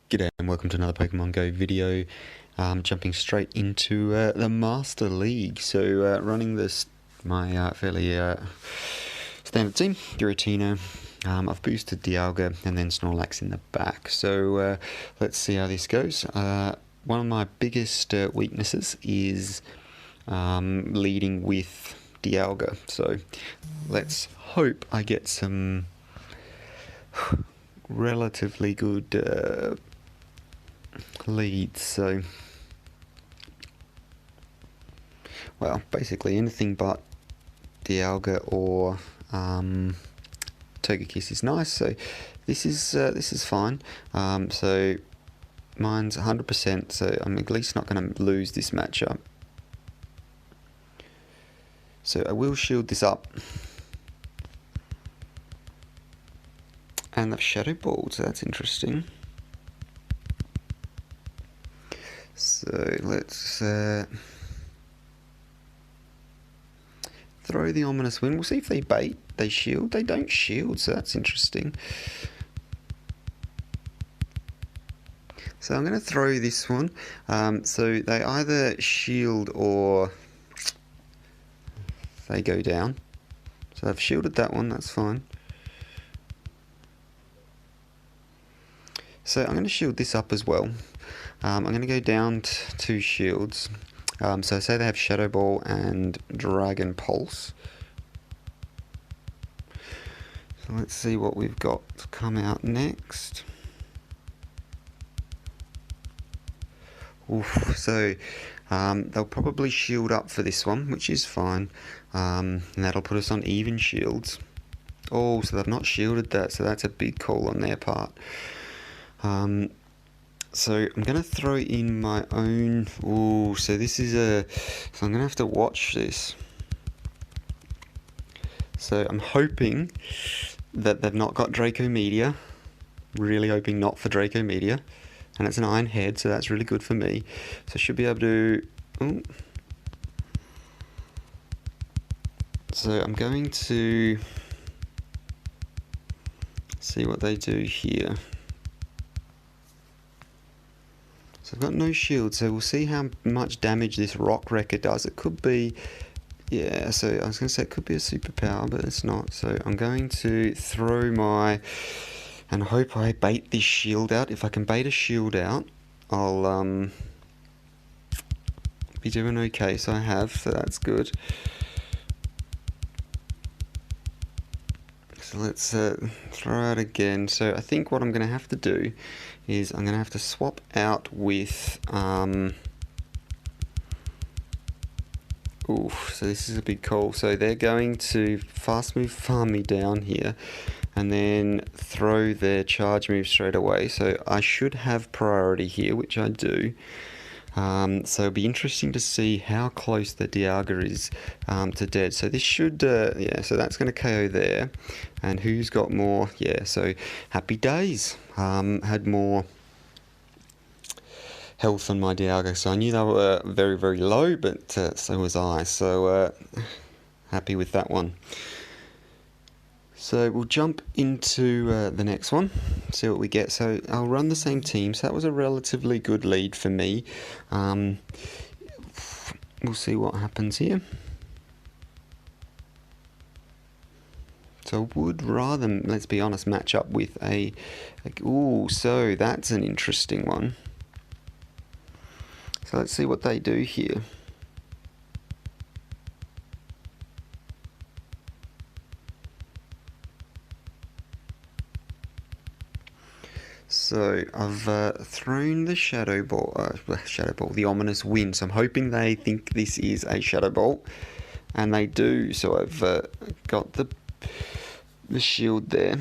G'day and welcome to another Pokemon Go video. Jumping straight into the Master League. So running my fairly standard team, Giratina. I've boosted Dialga and then Snorlax in the back. So let's see how this goes. One of my biggest weaknesses is leading with Dialga. So let's hope I get some relatively good leads. So, well, basically anything but Dialga or Togekiss is nice. So this is fine. So mine's 100%. So I'm at least not going to lose this matchup. So I will shield this up. And the Shadow Ball, so that's interesting. So let's throw the Ominous Wind. We'll see if they bait. They shield. They don't shield, so that's interesting. So I'm going to throw this one. So they either shield or they go down. So I've shielded that one, that's fine. So I'm going to shield this up as well. I'm going to go down two shields. So say they have Shadow Ball and Dragon Pulse. So let's see what we've got to come out next. Oof, so they'll probably shield up for this one, which is fine. And that'll put us on even shields. Oh, so they've not shielded that, so that's a big call on their part. So I'm going to throw in my own. Ooh, so this is so I'm going to have to watch this. So I'm hoping that they've not got Draco Meteor. Really hoping not for Draco Meteor. And it's an Iron Head, so that's really good for me. So I should be able to. Ooh. So I'm going to see what they do here. So I've got no shield, so we'll see how much damage this Rock Wrecker does. It could be, yeah, so I was going to say it could be a superpower, but it's not. So I'm going to throw my, and hope I bait this shield out. If I can bait a shield out, I'll be doing okay. So I have, so that's good. So let's throw out again. So I think what I'm going to have to do is I'm going to have to swap out with oof, so this is a big call. So they're going to fast move farm me down here and then throw their charge move straight away. So I should have priority here, which I do. So it'll be interesting to see how close the Dialga is to dead. So this should, yeah, so that's going to KO there. And who's got more? Yeah, so Happy Days had more health on my Dialga. So I knew they were very, very low, but so was I. So happy with that one. So we'll jump into the next one, see what we get. So I'll run the same team. So that was a relatively good lead for me. We'll see what happens here. So I would rather, let's be honest, match up with a ooh, so that's an interesting one. So let's see what they do here. So I've thrown the Shadow Ball, the Ominous Wind. So I'm hoping they think this is a Shadow Ball, and they do. So I've got the shield there.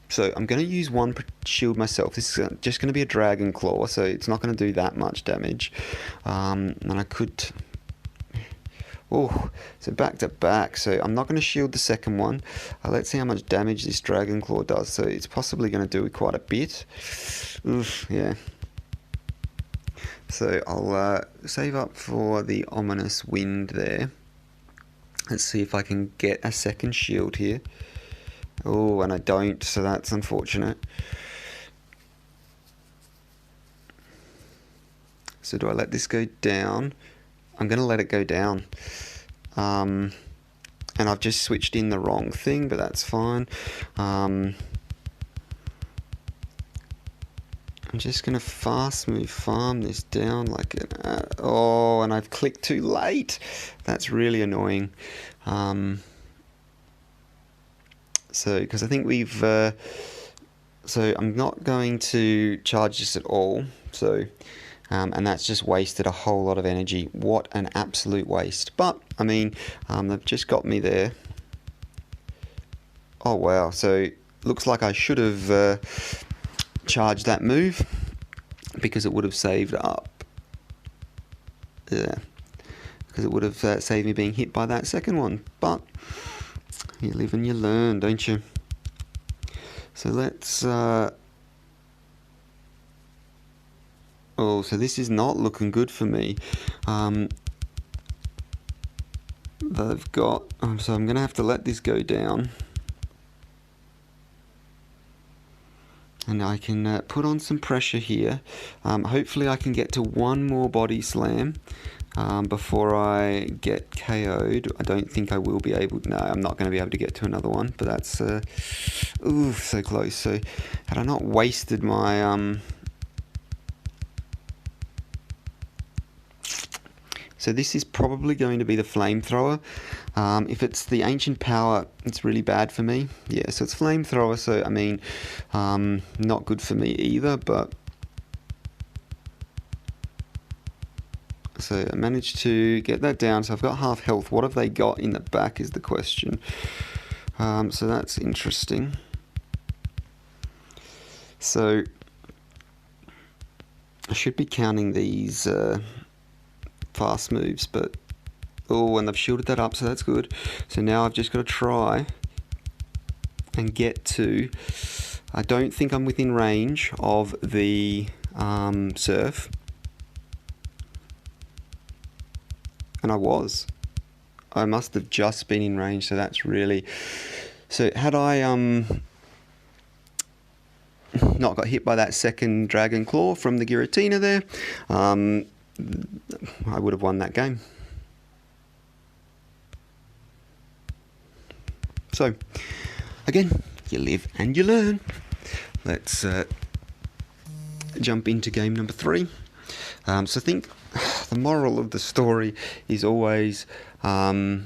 So I'm going to use one shield myself. This is just going to be a Dragon Claw, so it's not going to do that much damage. And I could. Oh, so back to back. So I'm not going to shield the second one. Let's see how much damage this Dragon Claw does. So it's possibly going to do quite a bit. Oof, yeah. So I'll save up for the Ominous Wind there. Let's see if I can get a second shield here. Oh, and I don't, so that's unfortunate. So do I let this go down? I'm going to let it go down. And I've just switched in the wrong thing, but that's fine. I'm just going to fast move farm this down like an... oh, and I've clicked too late. That's really annoying. So, because I think we've... so I'm not going to charge this at all. So, and that's just wasted a whole lot of energy. What an absolute waste. But, I mean, they've just got me there. Oh, wow. So, looks like I should have... charge that move because it would have saved up. Yeah, because it would have saved me being hit by that second one. But you live and you learn, don't you? So let's... oh, so this is not looking good for me. They've got... so I'm going to have to let this go down. And I can put on some pressure here. Hopefully I can get to one more body slam before I get KO'd. I don't think I will be able... no, I'm not going to be able to get to another one. But that's... ooh, so close. So had I not wasted my... so this is probably going to be the flamethrower. If it's the ancient power, it's really bad for me. Yeah, so it's flamethrower, so I mean, not good for me either, but... so I managed to get that down, so I've got half health. What have they got in the back is the question. So that's interesting. So I should be counting these fast moves, but... oh, and they've shielded that up, so that's good. So now I've just got to try and get to... I don't think I'm within range of the surf. And I was. I must have just been in range, so that's really... so had I not got hit by that second Dragon Claw from the Giratina there, I would have won that game. So, again, you live and you learn. Let's jump into game number 3. So I think the moral of the story is always... oh,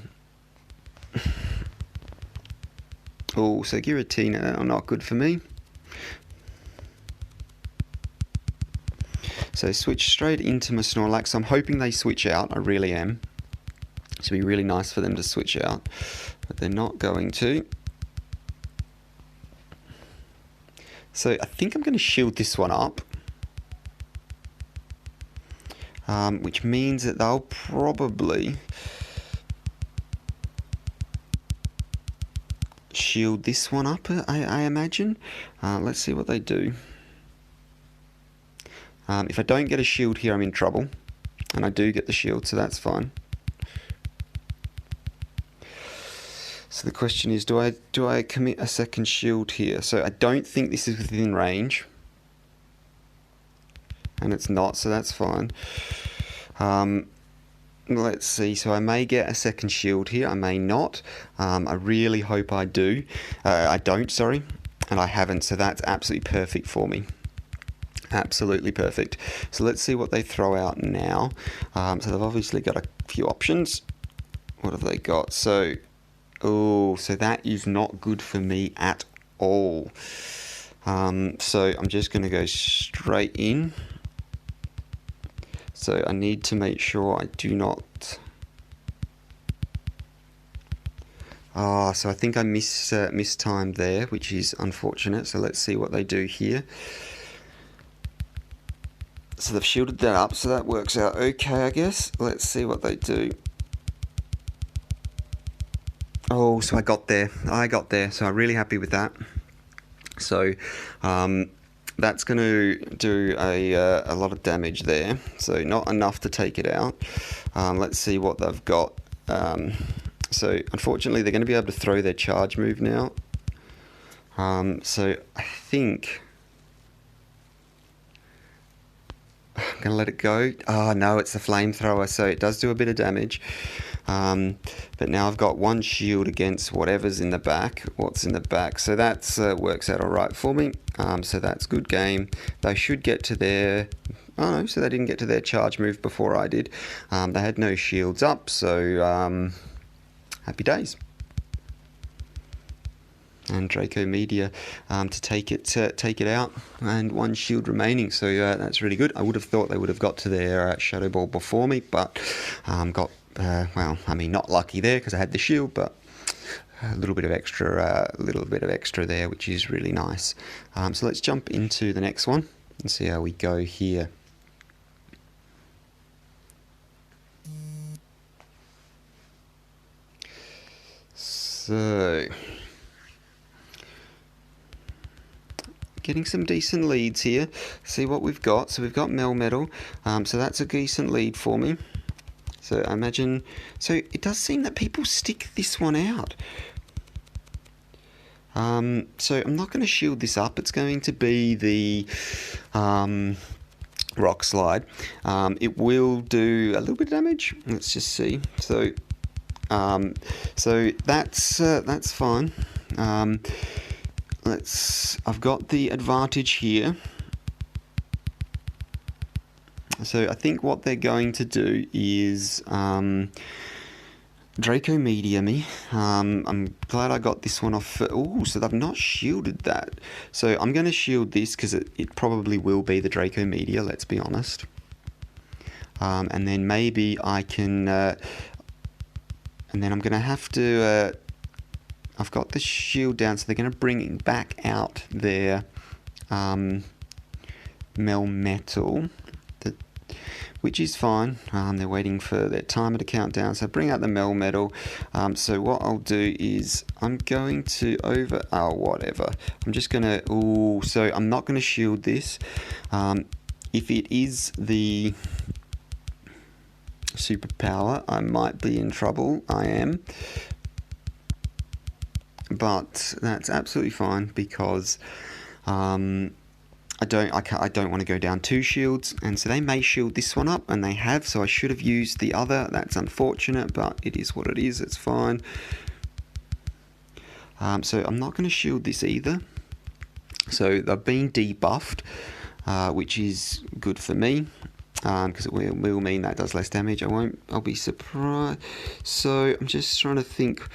so Giratina, not good for me. So switch straight into my Snorlax. I'm hoping they switch out, I really am. It's going to be really nice for them to switch out. But they're not going to. So I think I'm going to shield this one up. Which means that they'll probably shield this one up, I imagine. Let's see what they do. If I don't get a shield here, I'm in trouble. And I do get the shield, so that's fine. So the question is, do I commit a second shield here? So I don't think this is within range. And it's not, so that's fine. Let's see, so I may get a second shield here, I may not. I really hope I do. I don't, sorry. And I haven't, so that's absolutely perfect for me. Absolutely perfect. So let's see what they throw out now. So they've obviously got a few options. What have they got? So, oh, so that is not good for me at all. So I'm just going to go straight in. So I need to make sure I do not... ah, so I think I mistimed there, which is unfortunate. So let's see what they do here. So they've shielded that up, so that works out okay, I guess. Let's see what they do. Oh, so I got there. So I'm really happy with that. So that's going to do a lot of damage there. So not enough to take it out. Let's see what they've got. So unfortunately, they're going to be able to throw their charge move now. So I think... I'm gonna let it go. Oh no, it's the flamethrower, so it does do a bit of damage. But now I've got one shield against whatever's in the back. What's in the back? So that's works out all right for me. So that's good game. They should get to their... Oh no, so they didn't get to their charge move before I did. They had no shields up, so happy days. And Draco Media to take it out, and one shield remaining, so that's really good. I would have thought they would have got to their Shadow Ball before me, but got well, I mean, not lucky there because I had the shield, but a little bit of extra there, which is really nice. So let's jump into the next one and see how we go here. So, getting some decent leads here. See what we've got. So we've got Melmetal. So that's a decent lead for me. So I imagine... So it does seem that people stick this one out. So I'm not going to shield this up. It's going to be the Rock Slide. It will do a little bit of damage. Let's just see. So that's fine. I've got the advantage here. So I think what they're going to do is Draco Media me. I'm glad I got this one off. Oh, so they've not shielded that. So I'm going to shield this because it probably will be the Draco Media, let's be honest. And then maybe I can... and then I'm going to have to... I've got the shield down, so they're going to bring back out their Melmetal, which is fine. They're waiting for their timer to count down, so bring out the Melmetal. So what I'll do is I'm going to whatever. I'm just going to... Ooh, so I'm not going to shield this. If it is the superpower, I might be in trouble. I am. But that's absolutely fine because I don't want to go down 2 shields, and so they may shield this one up, and they have, so I should have used the other. That's unfortunate, but it is what it is. It's fine. So I'm not going to shield this either. So they've been debuffed, which is good for me. Because it will mean that does less damage. I'll be surprised. So I'm just trying to think.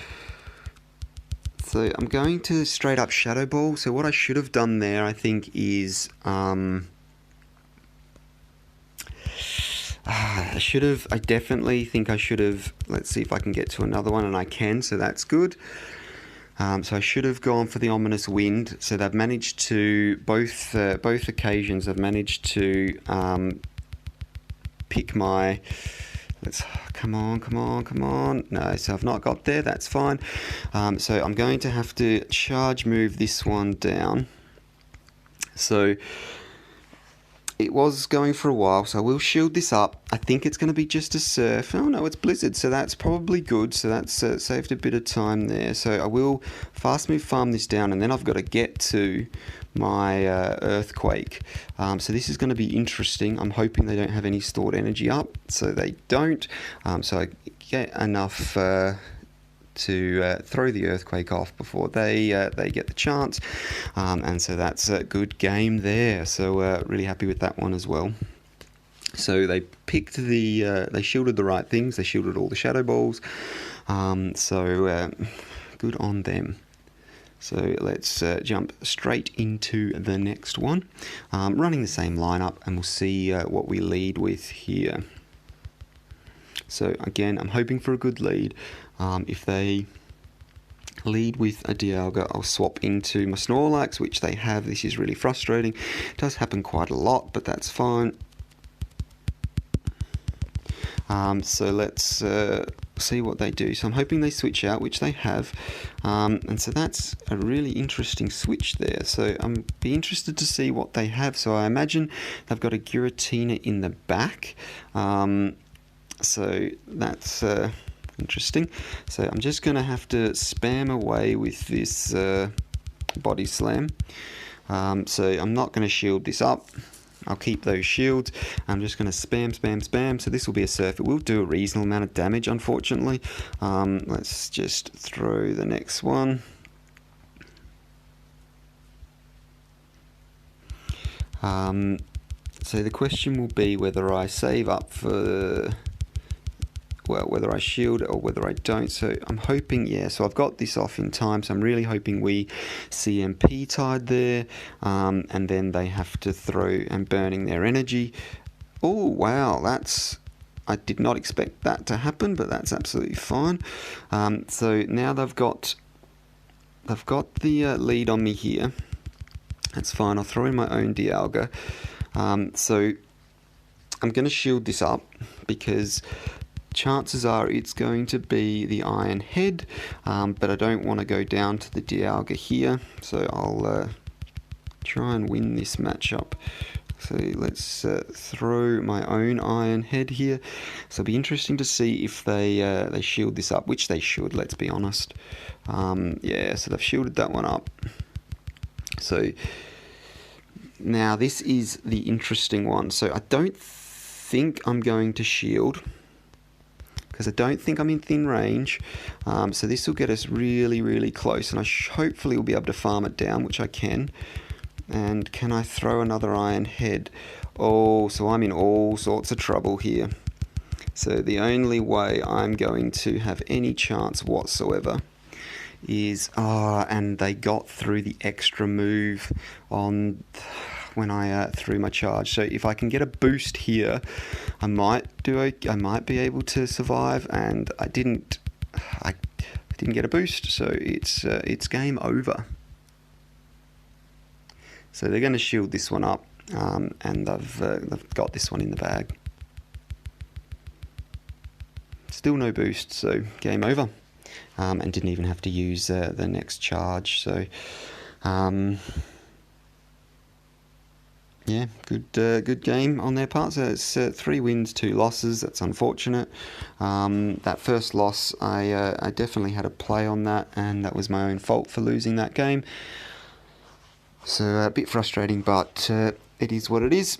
So I'm going to straight up Shadow Ball. So what I should have done there, I think, is I definitely think I should have. Let's see if I can get to another one, and I can. So that's good. So I should have gone for the Ominous Wind. So they've managed to both occasions. They've managed to pick my... Come on. No, so I've not got there. That's fine. So I'm going to have to charge move this one down. So it was going for a while, so I will shield this up. I think it's going to be just a Surf. Oh no, it's Blizzard, so that's probably good. So that's saved a bit of time there. So I will fast move farm this down, and then I've got to get to my Earthquake. So this is going to be interesting. I'm hoping they don't have any stored energy up, so they don't. So I get enough to throw the Earthquake off before they get the chance, and so that's a good game there. So really happy with that one as well. So they picked they shielded the right things. They shielded all the Shadow Balls. So good on them. So let's jump straight into the next one, running the same lineup, and we'll see what we lead with here. So again, I'm hoping for a good lead. If they lead with a Dialga, I'll swap into my Snorlax, which they have. This is really frustrating. It does happen quite a lot, but that's fine. So let's see what they do. So I'm hoping they switch out, which they have. And so that's a really interesting switch there. So I'm be interested to see what they have. So I imagine they've got a Giratina in the back. So that's interesting. So I'm just going to have to spam away with this Body Slam. So I'm not going to shield this up. I'll keep those shields. I'm just going to spam. So this will be a surf. It will do a reasonable amount of damage, unfortunately. Let's just throw the next one. So the question will be whether I save up for... well, whether I shield or whether I don't. So I'm hoping, yeah, so I've got this off in time, so I'm really hoping we CMP tied there, and then they have to throw and burning their energy. Oh, wow, I did not expect that to happen, but that's absolutely fine. So now they've got the lead on me here. That's fine, I'll throw in my own Dialga. So I'm going to shield this up because chances are it's going to be the Iron Head, but I don't want to go down to the Dialga here, so I'll try and win this matchup. So let's throw my own Iron Head here. So it'll be interesting to see if they shield this up, which they should, let's be honest. Yeah, so they've shielded that one up. So now this is the interesting one. So I don't think I'm going to shield, because I don't think I'm in thin range. So this will get us really, really close, and I hopefully will be able to farm it down, which I can. And can I throw another Iron Head? Oh, so I'm in all sorts of trouble here. So the only way I'm going to have any chance whatsoever is... and they got through the extra move on... when I threw my charge. So if I can get a boost here, I might be able to survive, and I didn't get a boost, so it's game over. So they're going to shield this one up, and they've got this one in the bag. Still no boost, so game over, and didn't even have to use the next charge. So yeah, good game on their part. So it's 3 wins, 2 losses. That's unfortunate. That first loss, I definitely had a play on that, and that was my own fault for losing that game. So a bit frustrating, but it is what it is.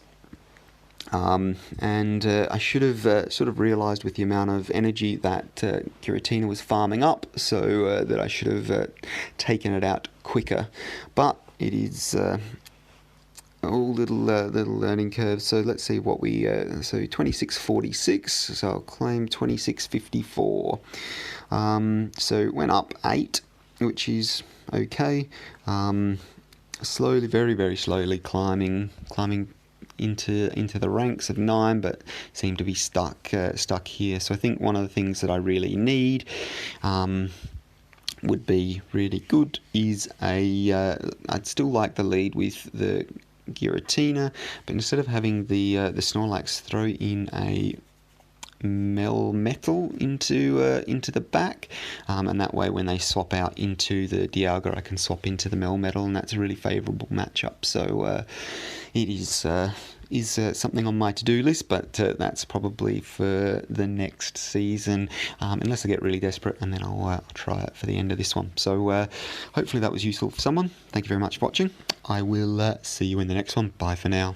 And I should have sort of realised with the amount of energy that Giratina was farming up, so that I should have taken it out quicker. But it is... all little learning curves. So let's see what we so 26.46, so I'll claim 26.54. So went up 8, which is okay. Slowly, very slowly climbing into the ranks of 9, but seem to be stuck here. So I think one of the things that I really need would be really good is I'd still like the lead with the Giratina, but instead of having the Snorlax throw in a Melmetal into the back, and that way when they swap out into the Dialga, I can swap into the Melmetal, and that's a really favourable matchup. So it is something on my to-do list, but that's probably for the next season, unless I get really desperate, and then I'll try it for the end of this one. So hopefully that was useful for someone. Thank you very much for watching. I will see you in the next one. Bye for now.